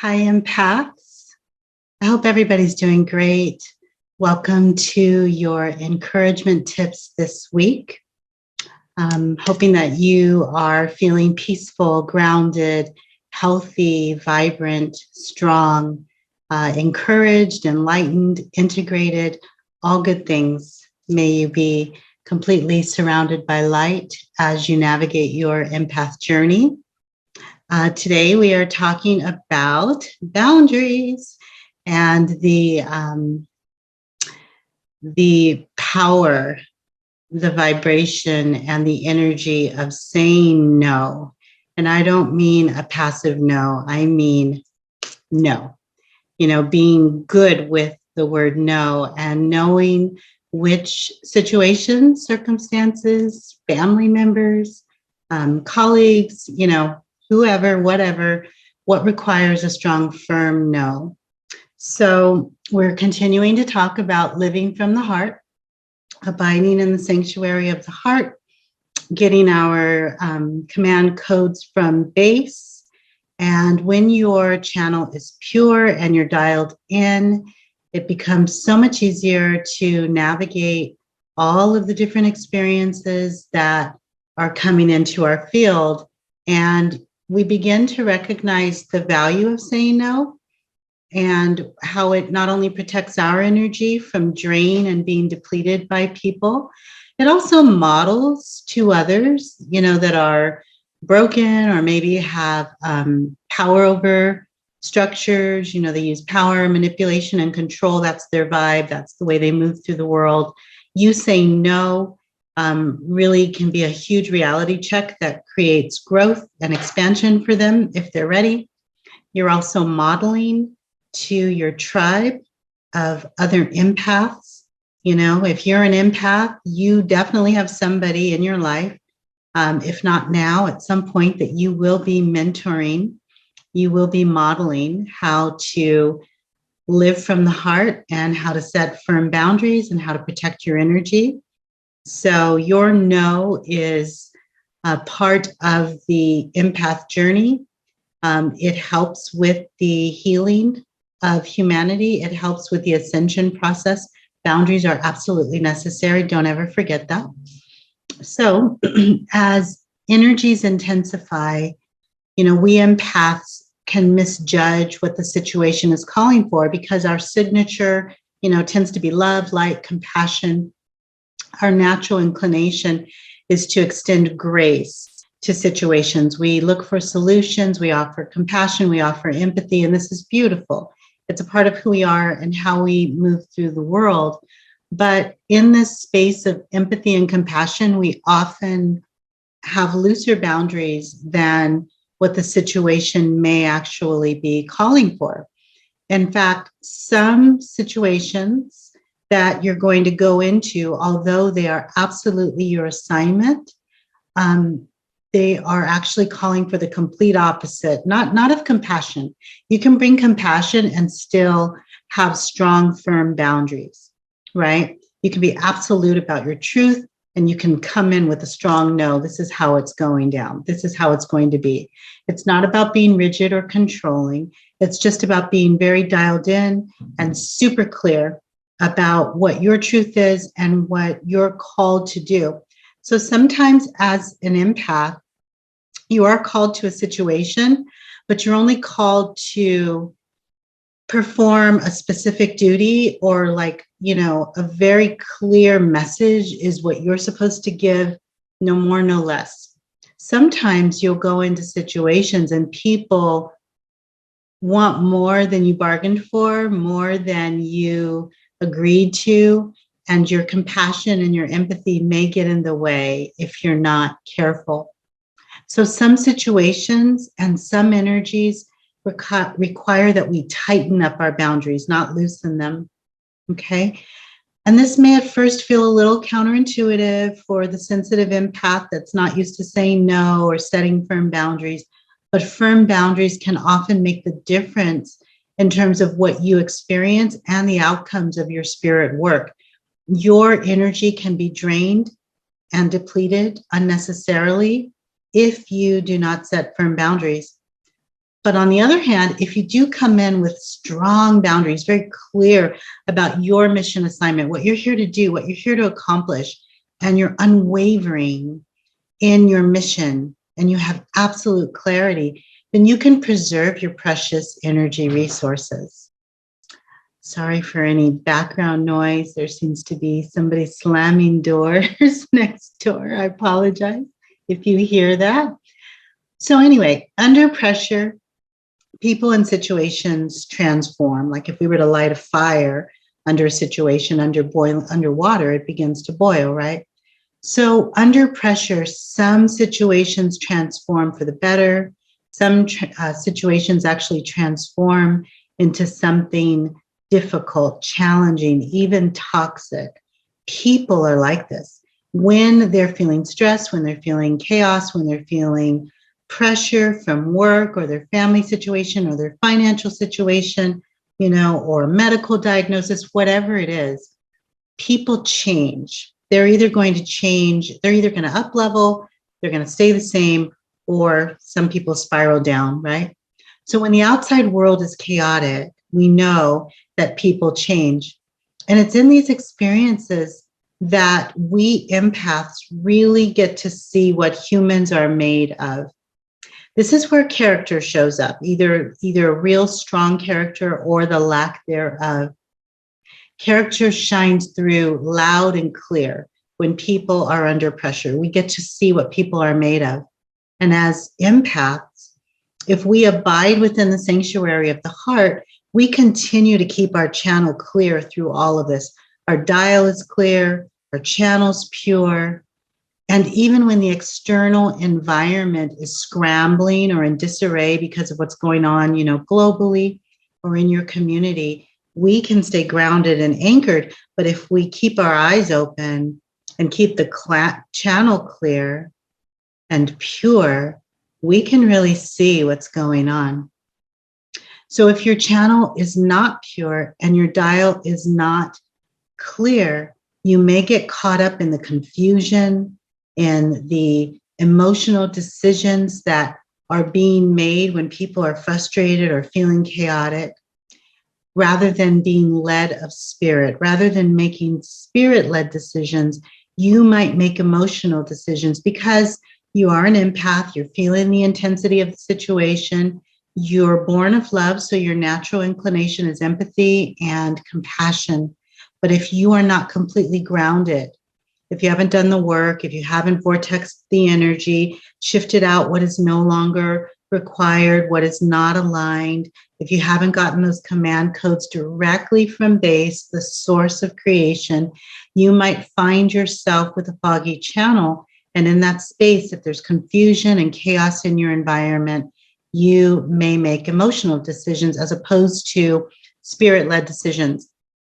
Hi, Empaths. I hope everybody's doing great. Welcome to your encouragement tips this week. I'm hoping that you are feeling peaceful, grounded, healthy, vibrant, strong, encouraged, enlightened, integrated, all good things. May you be completely surrounded by light as you navigate your empath journey. Today, we are talking about boundaries and the power, the vibration, and the energy of saying no. And I don't mean a passive no, I mean no. Being good with the word no and knowing which situations, circumstances, family members, colleagues, whoever, whatever, what requires a strong, firm no. So we're continuing to talk about living from the heart, abiding in the sanctuary of the heart, getting our command codes from base. And when your channel is pure and you're dialed in, it becomes so much easier to navigate all of the different experiences that are coming into our field. And we begin to recognize the value of saying no and how it not only protects our energy from drain and being depleted by people, it also models to others, that are broken or maybe have power over structures. They use power, manipulation, and control. That's their vibe. That's the way they move through the world. You saying no really can be a huge reality check that creates growth and expansion for them if they're ready. You're also modeling to your tribe of other empaths. If you're an empath, you definitely have somebody in your life, if not now, at some point that you will be mentoring, you will be modeling how to live from the heart and how to set firm boundaries and how to protect your energy. So your no is a part of the empath journey. It helps with the healing of humanity. It helps with the ascension process. Boundaries are absolutely necessary. Don't ever forget that. So as energies intensify, we empaths can misjudge what the situation is calling for because our signature, tends to be love, light, compassion. Our natural inclination is to extend grace to situations. We look for solutions, we offer compassion, we offer empathy, and this is beautiful. It's a part of who we are and how we move through the world. But in this space of empathy and compassion, we often have looser boundaries than what the situation may actually be calling for. In fact, some situations that you're going to go into, although they are absolutely your assignment, they are actually calling for the complete opposite, not of compassion. You can bring compassion and still have strong, firm boundaries, right? You can be absolute about your truth and you can come in with a strong no, this is how it's going down. This is how it's going to be. It's not about being rigid or controlling. It's just about being very dialed in and super clear about what your truth is and what you're called to do. So sometimes as an empath, you are called to a situation, but you're only called to perform a specific duty or a very clear message is what you're supposed to give, no more, no less. Sometimes you'll go into situations and people want more than you bargained for, more than you agreed to, and your compassion and your empathy may get in the way if you're not careful. So some situations and some energies require that we tighten up our boundaries, not loosen them, okay? And this may at first feel a little counterintuitive for the sensitive empath that's not used to saying no or setting firm boundaries, but firm boundaries can often make the difference in terms of what you experience and the outcomes of your spirit work. Your energy can be drained and depleted unnecessarily if you do not set firm boundaries. But on the other hand, if you do come in with strong boundaries, very clear about your mission assignment, what you're here to do, what you're here to accomplish, and you're unwavering in your mission, and you have absolute clarity, then you can preserve your precious energy resources. Sorry for any background noise. There seems to be somebody slamming doors next door. I apologize if you hear that. So anyway, under pressure, people and situations transform. Like if we were to light a fire under a situation, under water, it begins to boil, right? So under pressure, some situations transform for the better. Some situations actually transform into something difficult, challenging, even toxic. People are like this. When they're feeling stress, when they're feeling chaos, when they're feeling pressure from work or their family situation or their financial situation, or medical diagnosis, whatever it is, people change. They're either going to change, they're either going to up level, they're going to stay the same, or some people spiral down, right? So when the outside world is chaotic, we know that people change. And it's in these experiences that we empaths really get to see what humans are made of. This is where character shows up, either a real strong character or the lack thereof. Character shines through loud and clear when people are under pressure. We get to see what people are made of. And as empaths, if we abide within the sanctuary of the heart, we continue to keep our channel clear through all of this. Our dial is clear, our channel's pure. And even when the external environment is scrambling or in disarray because of what's going on, globally or in your community, we can stay grounded and anchored. But if we keep our eyes open and keep the channel clear and pure, we can really see what's going on. So if your channel is not pure and your dial is not clear, you may get caught up in the confusion and the emotional decisions that are being made when people are frustrated or feeling chaotic, rather than being led of spirit, rather than making spirit-led decisions. You might make emotional decisions because you are an empath, you're feeling the intensity of the situation, you're born of love, so your natural inclination is empathy and compassion. But if you are not completely grounded, if you haven't done the work, if you haven't vortexed the energy, shifted out what is no longer required, what is not aligned, if you haven't gotten those command codes directly from base, the source of creation, you might find yourself with a foggy channel. And in that space, if there's confusion and chaos in your environment, you may make emotional decisions as opposed to spirit-led decisions.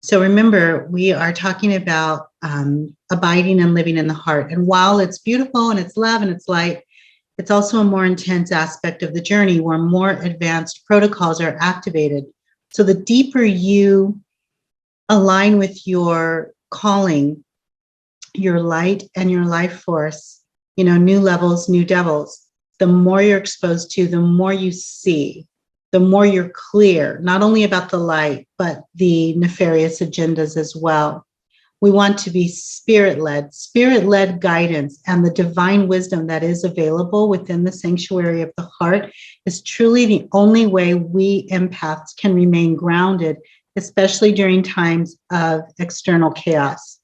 So remember, we are talking about abiding and living in the heart. And while it's beautiful and it's love and it's light, it's also a more intense aspect of the journey where more advanced protocols are activated. So the deeper you align with your calling, your light and your life force, new levels, new devils, the more you're exposed to, the more you see, the more you're clear, not only about the light, but the nefarious agendas as well. We want to be spirit-led guidance, and the divine wisdom that is available within the sanctuary of the heart is truly the only way we empaths can remain grounded, especially during times of external chaos.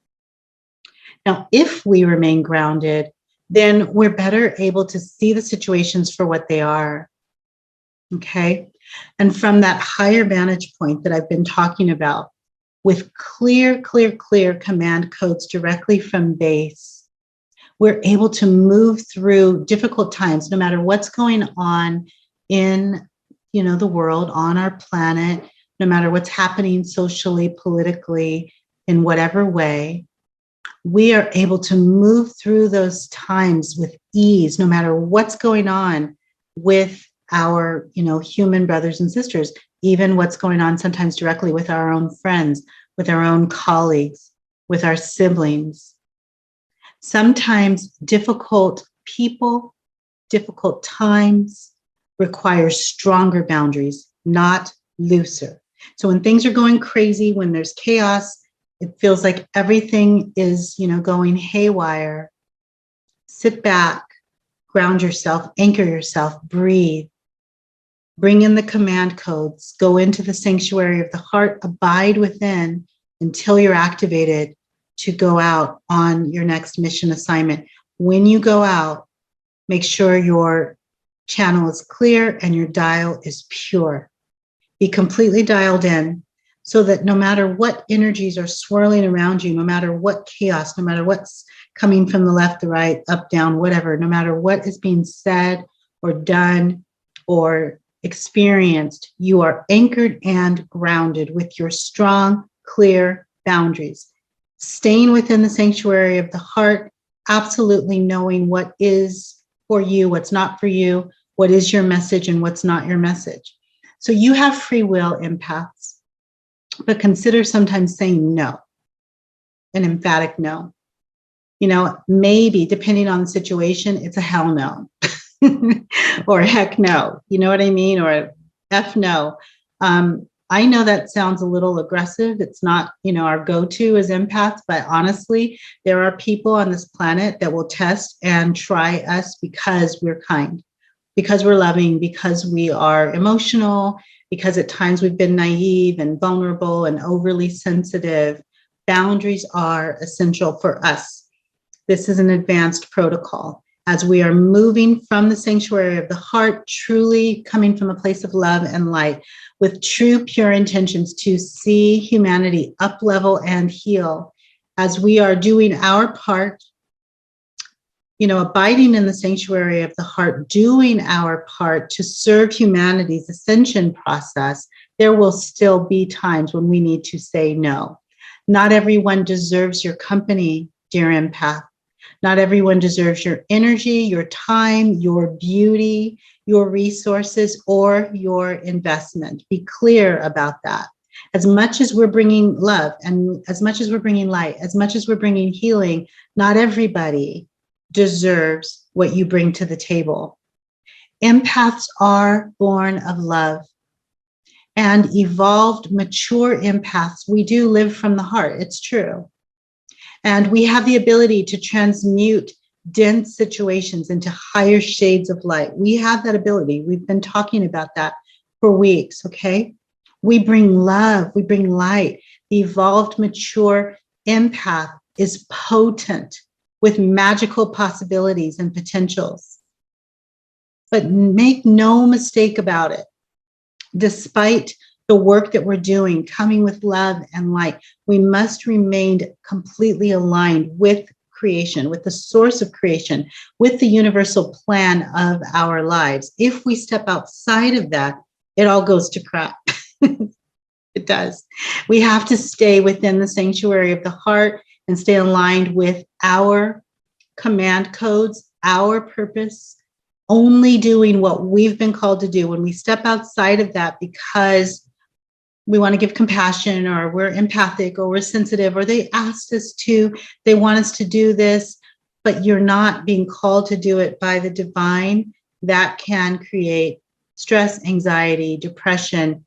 Now, if we remain grounded, then we're better able to see the situations for what they are. Okay? And from that higher vantage point that I've been talking about, with clear command codes directly from base, we're able to move through difficult times, no matter what's going on in, the world, on our planet, no matter what's happening socially, politically, in whatever way. We are able to move through those times with ease, no matter what's going on with our, human brothers and sisters, even what's going on sometimes directly with our own friends, with our own colleagues, with our siblings. Sometimes difficult people, difficult times requires stronger boundaries, not looser. So when things are going crazy, when there's chaos, it feels like everything is, going haywire. Sit back, ground yourself, anchor yourself, breathe. Bring in the command codes, go into the sanctuary of the heart, abide within until you're activated to go out on your next mission assignment. When you go out, make sure your channel is clear and your dial is pure. Be completely dialed in so that no matter what energies are swirling around you, no matter what chaos, no matter what's coming from the left, the right, up, down, whatever, no matter what is being said or done or experienced, you are anchored and grounded with your strong, clear boundaries. Staying within the sanctuary of the heart, absolutely knowing what is for you, what's not for you, what is your message and what's not your message. So you have free will, empaths, but consider sometimes saying no, an emphatic no. Maybe depending on the situation, it's a hell no or a heck no. You know what I mean? Or a F no. I know that sounds a little aggressive. It's not, our go-to as empaths, but honestly, there are people on this planet that will test and try us because we're kind, because we're loving, because we are emotional, because at times we've been naive and vulnerable and overly sensitive. Boundaries are essential for us. This is an advanced protocol. As we are moving from the sanctuary of the heart, truly coming from a place of love and light, with true, pure intentions to see humanity up level and heal, as we are doing our part, abiding in the sanctuary of the heart, doing our part to serve humanity's ascension process, there will still be times when we need to say no. Not everyone deserves your company, dear empath. Not everyone deserves your energy, your time, your beauty, your resources, or your investment. Be clear about that. As much as we're bringing love and as much as we're bringing light, as much as we're bringing healing, not everybody deserves what you bring to the table. Empaths are born of love. And evolved, mature empaths, we do live from the heart. It's true. And we have the ability to transmute dense situations into higher shades of light. We have that ability. We've been talking about that for weeks, okay? We bring love, we bring light. The evolved, mature empath is potent with magical possibilities and potentials. But make no mistake about it. Despite the work that we're doing, coming with love and light, we must remain completely aligned with creation, with the source of creation, with the universal plan of our lives. If we step outside of that, it all goes to crap. It does. We have to stay within the sanctuary of the heart and stay aligned with our command codes, our purpose, only doing what we've been called to do. When we step outside of that because we want to give compassion, or we're empathic, or we're sensitive, or they asked us to, they want us to do this, but you're not being called to do it by the divine, that can create stress, anxiety, depression,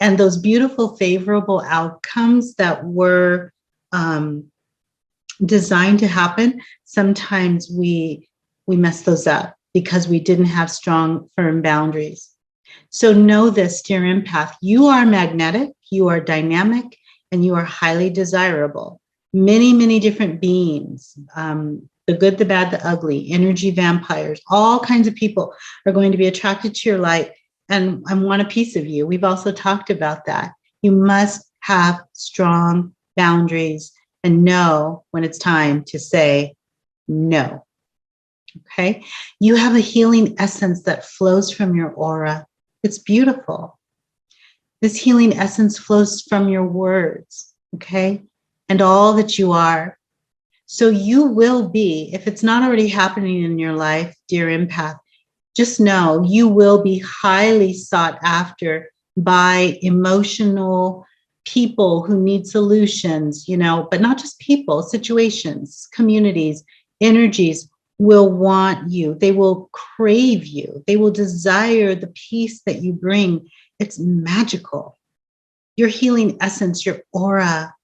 and those beautiful, favorable outcomes that were designed to happen. Sometimes we mess those up because we didn't have strong, firm boundaries. So know this, dear empath, you are magnetic, you are dynamic, and you are highly desirable. Many, many different beings, the good, the bad, the ugly, energy vampires, all kinds of people are going to be attracted to your light and want a piece of you. We've also talked about that. You must have strong boundaries and know when it's time to say no. Okay? You have a healing essence that flows from your aura. It's beautiful. This healing essence flows from your words, okay? And all that you are. So you will be, if it's not already happening in your life, dear empath, just know you will be highly sought after by emotional people who need solutions, but not just people, situations, communities, energies, will want you. They will crave you. They will desire the peace that you bring. It's magical. Your healing essence, your aura,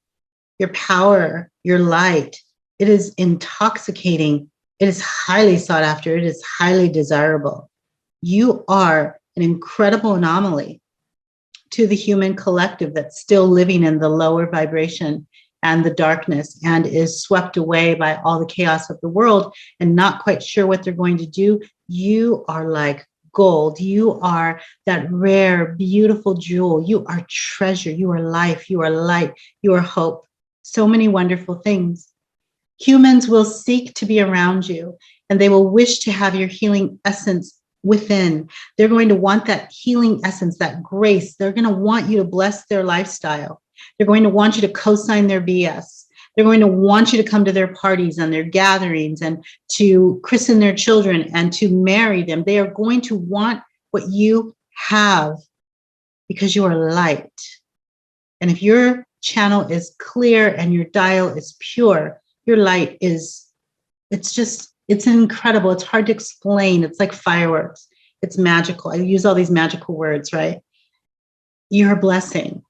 your power, your light, it is intoxicating. It is highly sought after. It is highly desirable. You are an incredible anomaly to the human collective that's still living in the lower vibration and the darkness and is swept away by all the chaos of the world and not quite sure what they're going to do. You are like gold. You are that rare, beautiful jewel. You are treasure. You are life. You are light. You are hope. So many wonderful things. Humans will seek to be around you, and they will wish to have your healing essence within. They're going to want that healing essence, that grace. They're going to want you to bless their lifestyle. They're going to want you to co-sign their BS. They're going to want you to come to their parties and their gatherings and to christen their children and to marry them. They are going to want what you have because you are light. And if your channel is clear and your dial is pure, your light is, it's incredible. It's hard to explain. It's like fireworks. It's magical. I use all these magical words, right? You're a blessing.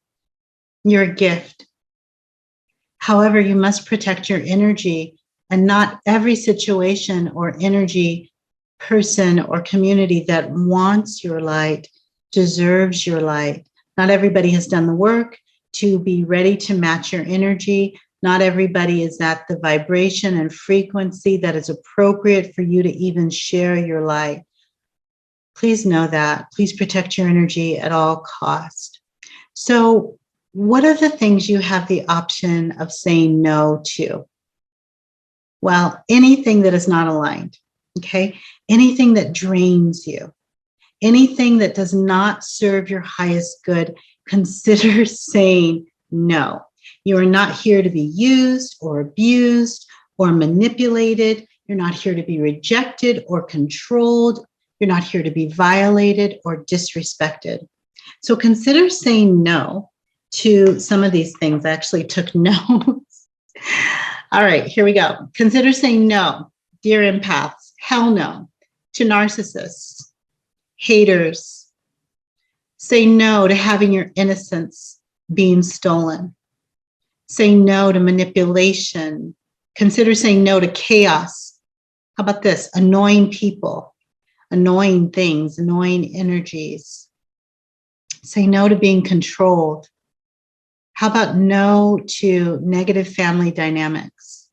You're a gift. However, you must protect your energy, and not every situation or energy, person, or community that wants your light deserves your light. Not everybody has done the work to be ready to match your energy. Not everybody is at the vibration and frequency that is appropriate for you to even share your light. Please know that. Please protect your energy at all costs. So, what are the things you have the option of saying no to? Well, anything that is not aligned, okay? Anything that drains you, anything that does not serve your highest good, consider saying no. You are not here to be used or abused or manipulated. You're not here to be rejected or controlled. You're not here to be violated or disrespected. So consider saying no to some of these things. I actually took notes. All right, here we go. Consider saying no, dear empaths, hell no, to narcissists, haters. Say no to having your innocence being stolen. Say no to manipulation. Consider saying no to chaos. How about this? Annoying people, annoying things, annoying energies. Say no to being controlled. How about no to negative family dynamics?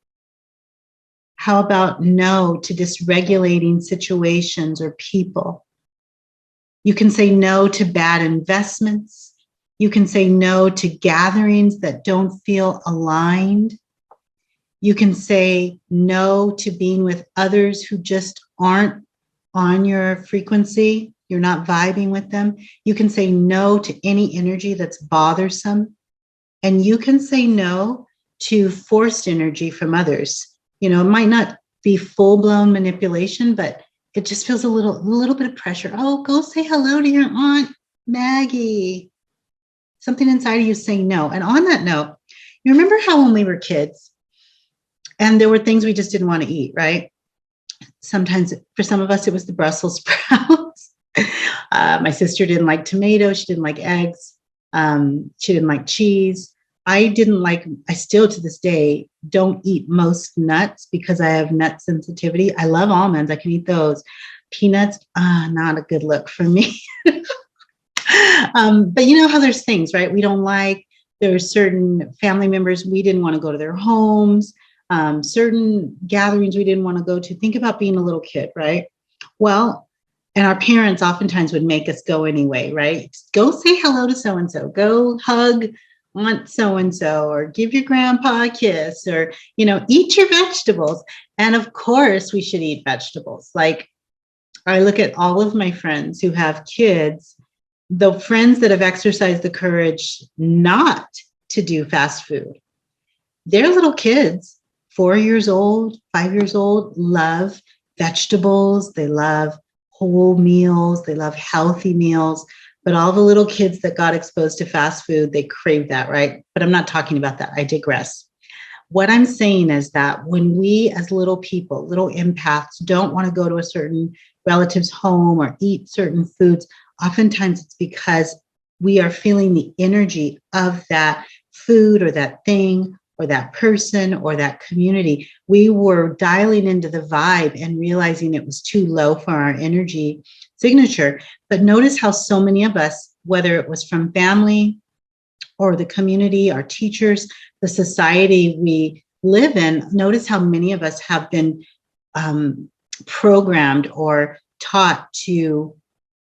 How about no to dysregulating situations or people? You can say no to bad investments. You can say no to gatherings that don't feel aligned. You can say no to being with others who just aren't on your frequency. You're not vibing with them. You can say no to any energy that's bothersome. And you can say no to forced energy from others. You know, it might not be full-blown manipulation, but it just feels a little bit of pressure. Oh, go say hello to your Aunt Maggie. Something inside of you saying no. And on that note, you remember how when we were kids and there were things we just didn't want to eat, right? Sometimes for some of us, it was the Brussels sprouts. My sister didn't like tomatoes. She didn't like eggs. She didn't like cheese. I still to this day don't eat most nuts because I have nut sensitivity. I love almonds. I can eat those. Peanuts, not a good look for me. But you know how there's things, right? We don't like, there's certain family members, we didn't want to go to their homes, certain gatherings we didn't want to go to. Think about being a little kid, right? Well, and our parents oftentimes would make us go anyway, right? Go say hello to so-and-so, go hug Aunt so-and-so, or give your grandpa a kiss, or, you know, eat your vegetables. And of course we should eat vegetables. Like, I look at all of my friends who have kids, the friends that have exercised the courage not to do fast food. Their little kids, 4 years old, 5 years old, love vegetables. They love whole meals. They love healthy meals. But all the little kids that got exposed to fast food, they crave that, right? But I'm not talking about that. I digress. What I'm saying is that when we, as little people, little empaths, don't want to go to a certain relative's home or eat certain foods, oftentimes it's because we are feeling the energy of that food or that thing or that person or that community. We were dialing into the vibe and realizing it was too low for our energy signature. But notice how so many of us, whether it was from family or the community, our teachers, the society we live in, notice how many of us have been programmed or taught to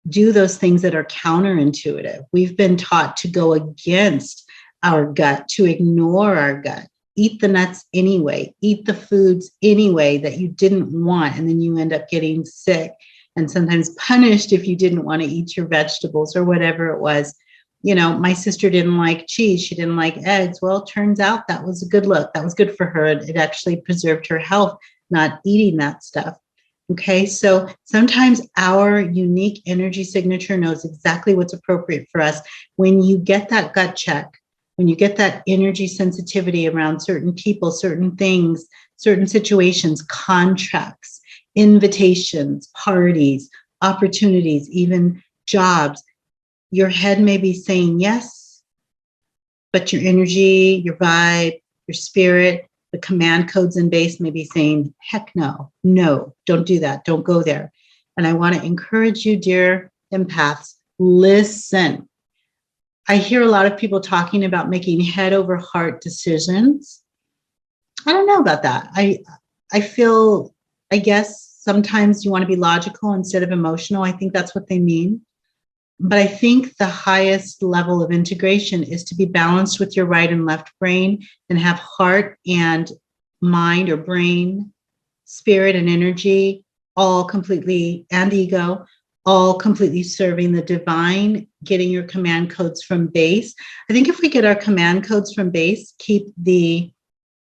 do those things that are counterintuitive. We've been taught to go against our gut, to ignore our gut, eat the nuts anyway, eat the foods anyway that you didn't want, and then you end up getting sick and sometimes punished if you didn't want to eat your vegetables or whatever it was. You know, my sister didn't like cheese. She didn't like eggs. Well, it turns out that was a good look. That was good for her. It actually preserved her health, not eating that stuff. Okay, so sometimes our unique energy signature knows exactly what's appropriate for us. When you get that gut check, when you get that energy sensitivity around certain people, certain things, certain situations, contracts, invitations, parties, opportunities, even jobs, your head may be saying yes, but your energy, your vibe, your spirit, the command codes in base may be saying, heck no, no, don't do that. Don't go there. And I want to encourage you, dear empaths, listen. I hear a lot of people talking about making head over heart decisions. I don't know about that. I feel, I guess sometimes you want to be logical instead of emotional. I think that's what they mean. But I think the highest level of integration is to be balanced with your right and left brain and have heart and mind or brain, spirit and energy, all completely, and ego, all completely serving the divine, getting your command codes from base. I think if we get our command codes from base, keep the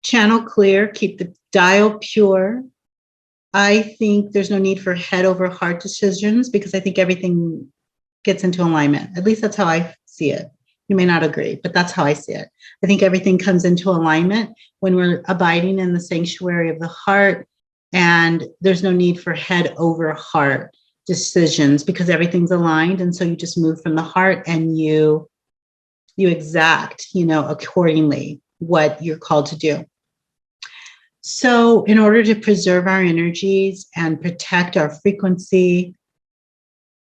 channel clear, keep the dial pure, I think there's no need for head over heart decisions because I think everything gets into alignment. At least that's how I see it. You may not agree, but that's how I see it. I think everything comes into alignment when we're abiding in the sanctuary of the heart, and there's no need for head over heart decisions because everything's aligned. And so you just move from the heart and you exact, accordingly what you're called to do. So in order to preserve our energies and protect our frequency,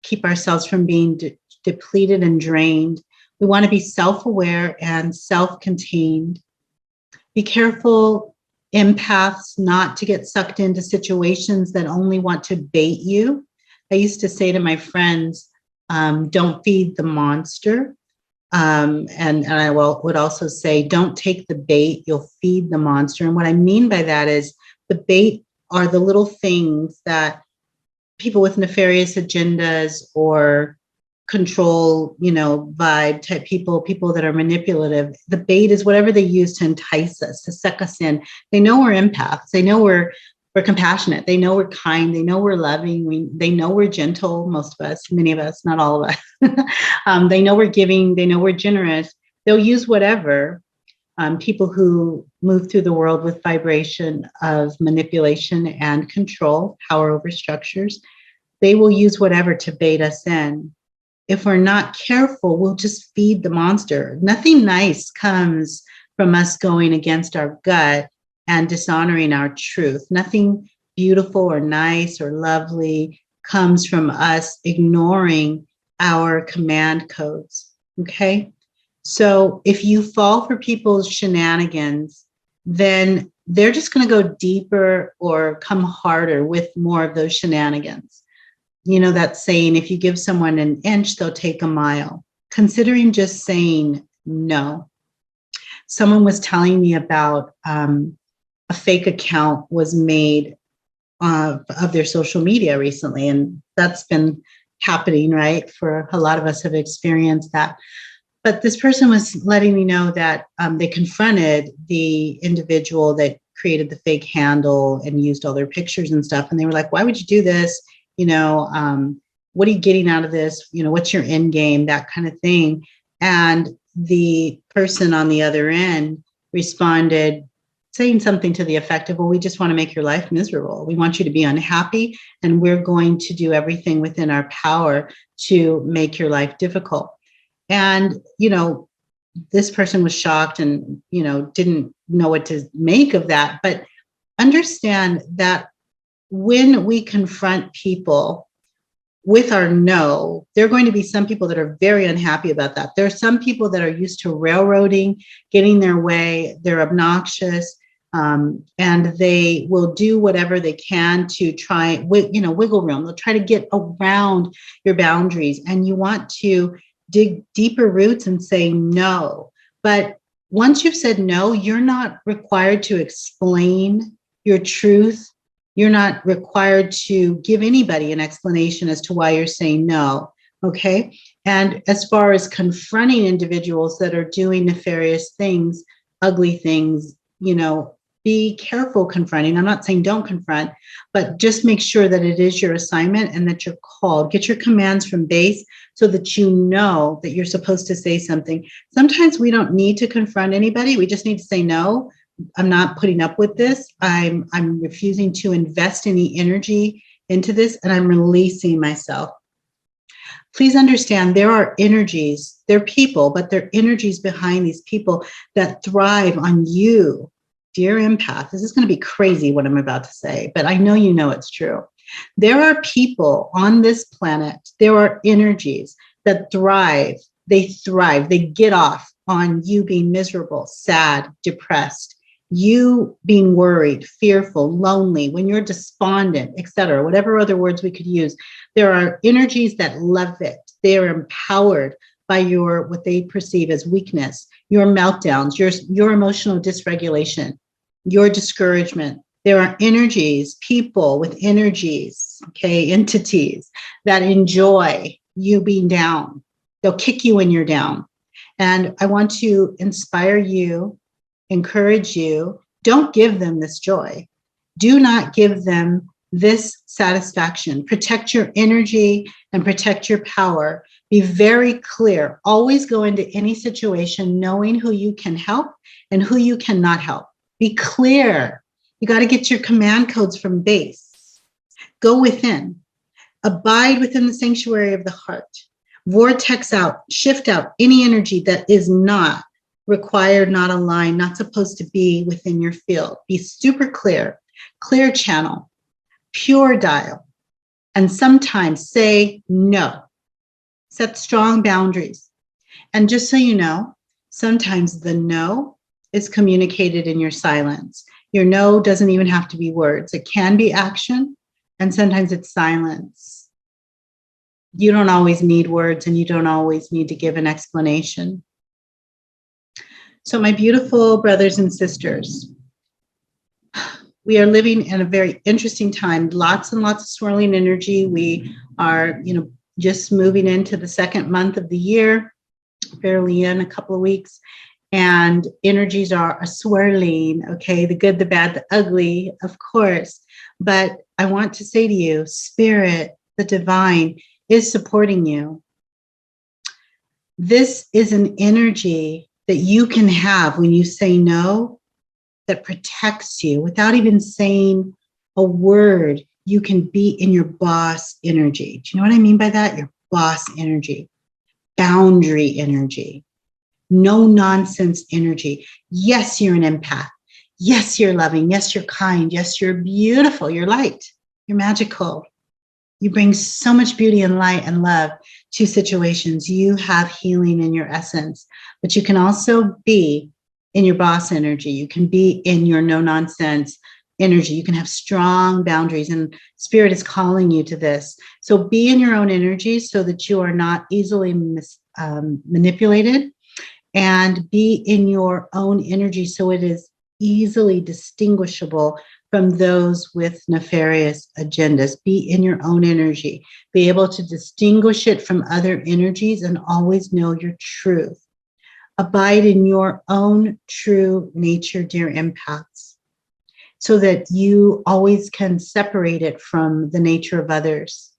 keep ourselves from being depleted and drained, we want to be self-aware and self-contained. Be careful, empaths, not to get sucked into situations that only want to bait you. I used to say to my friends, don't feed the monster. And I would also say, don't take the bait, you'll feed the monster. And what I mean by that is the bait are the little things that people with nefarious agendas or control, vibe type people that are manipulative. The bait is whatever they use to entice us, to suck us in. They know we're empaths. They know we're compassionate. They know we're kind. They know we're loving. They know we're gentle, most of us, many of us, not all of us. They know we're giving. They know we're generous. They'll use whatever. People who move through the world with vibration of manipulation and control, power over structures, they will use whatever to bait us in. If we're not careful, we'll just feed the monster. Nothing nice comes from us going against our gut and dishonoring our truth. Nothing beautiful or nice or lovely comes from us ignoring our command codes. Okay? So if you fall for people's shenanigans, then they're just going to go deeper or come harder with more of those shenanigans. You know that saying, if you give someone an inch, they'll take a mile. Considering just saying no. Someone was telling me about a fake account was made of their social media recently, and that's been happening, right? For a lot of us have experienced that. But this person was letting me know that they confronted the individual that created the fake handle and used all their pictures and stuff. And they were like, why would you do this? What are you getting out of this? What's your end game? That kind of thing. And the person on the other end responded saying something to the effect of, well, we just want to make your life miserable. We want you to be unhappy, and we're going to do everything within our power to make your life difficult. And, this person was shocked and, didn't know what to make of that. But understand that when we confront people with our no, there are going to be some people that are very unhappy about that. There are some people that are used to railroading, getting their way. They're obnoxious, and they will do whatever they can to try, wiggle room. They'll try to get around your boundaries, and you want to dig deeper roots and say no. But once you've said no, you're not required to explain your truth. You're not required to give anybody an explanation as to why you're saying no. Okay. And as far as confronting individuals that are doing nefarious things, ugly things, be careful confronting. I'm not saying don't confront, but just make sure that it is your assignment and that you're called. Get your commands from base so that you know that you're supposed to say something. Sometimes we don't need to confront anybody. We just need to say, no, I'm not putting up with this. I'm refusing to invest any energy into this, and I'm releasing myself. Please understand there are energies, they're people, but there are energies behind these people that thrive on you. Dear empath, this is going to be crazy what I'm about to say, but I know you know it's true. There are people on this planet, there are energies that thrive. They get off on you being miserable, sad, depressed, you being worried, fearful, lonely, when you're despondent, etc., whatever other words we could use. There are energies that love it. They are empowered by what they perceive as weakness, your meltdowns, your emotional dysregulation, your discouragement. There are energies, people with energies, entities that enjoy you being down. They'll kick you when you're down. And I want to inspire you, encourage you. Don't give them this joy. Do not give them this satisfaction. Protect your energy and protect your power. Be very clear. Always go into any situation knowing who you can help and who you cannot help. Be clear. You got to get your command codes from base. Go within. Abide within the sanctuary of the heart. Vortex out, shift out any energy that is not required, not aligned, not supposed to be within your field. Be super clear, clear channel, pure dial, and sometimes say no. Set strong boundaries. And just so you know, sometimes the no is communicated in your silence. Your no doesn't even have to be words. It can be action, and sometimes it's silence. You don't always need words, and you don't always need to give an explanation. So my beautiful brothers and sisters, we are living in a very interesting time, lots and lots of swirling energy. We are, just moving into the second month of the year, barely in a couple of weeks, and energies are swirling, the good, the bad, the ugly, of course. But I want to say to you, Spirit, the divine, is supporting you. This is an energy that you can have when you say no, that protects you without even saying a word. You can be in your boss energy. Do you know what I mean by that? Your boss energy, boundary energy, no nonsense energy. Yes, you're an empath. Yes, you're loving. Yes, you're kind. Yes, you're beautiful. You're light. You're magical. You bring so much beauty and light and love to situations. You have healing in your essence, but you can also be in your boss energy. You can be in your no nonsense energy. You can have strong boundaries, and Spirit is calling you to this. So be in your own energy so that you are not easily manipulated, and be in your own energy so it is easily distinguishable from those with nefarious agendas. Be in your own energy. Be able to distinguish it from other energies and always know your truth. Abide in your own true nature, dear empaths, so that you always can separate it from the nature of others,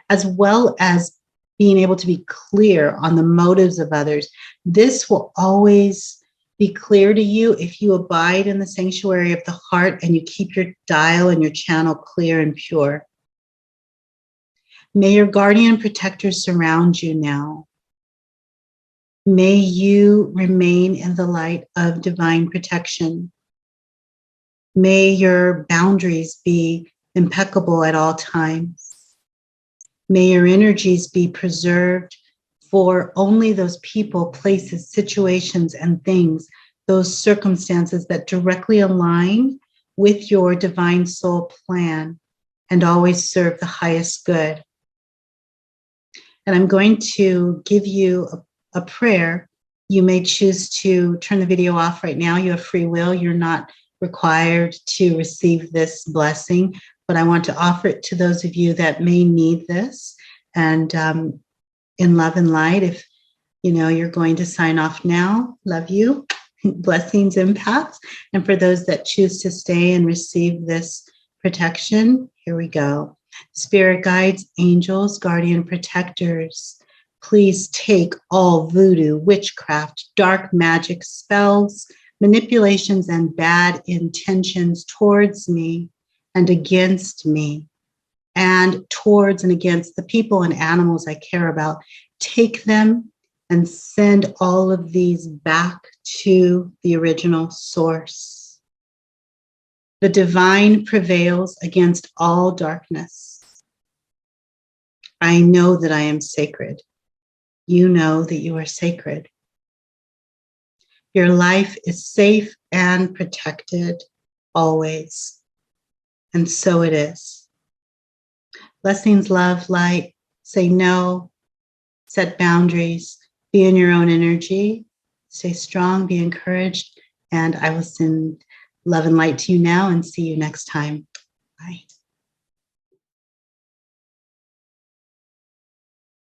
as well as being able to be clear on the motives of others. This will always be clear to you if you abide in the sanctuary of the heart and you keep your dial and your channel clear and pure. May your guardian protectors surround you now. May you remain in the light of divine protection. May your boundaries be impeccable at all times. May your energies be preserved for only those people, places, situations, and things, those circumstances that directly align with your divine soul plan and always serve the highest good. And I'm going to give you a prayer. You may choose to turn the video off right now. You have free will. You're not required to receive this blessing, but I want to offer it to those of you that may need this. And in love and light, if you're going to sign off now, love you. Blessings, empaths. And for those that choose to stay and receive this protection, here we go. Spirit guides, angels, guardian protectors, please take all voodoo, witchcraft, dark magic spells, manipulations, and bad intentions towards me and against me, and towards and against the people and animals I care about. Take them and send all of these back to the original source. The divine prevails against all darkness. I know that I am sacred. You know that you are sacred. Your life is safe and protected always. And so it is. Blessings, love, light. Say no. Set boundaries. Be in your own energy. Stay strong. Be encouraged. And I will send love and light to you now and see you next time. Bye.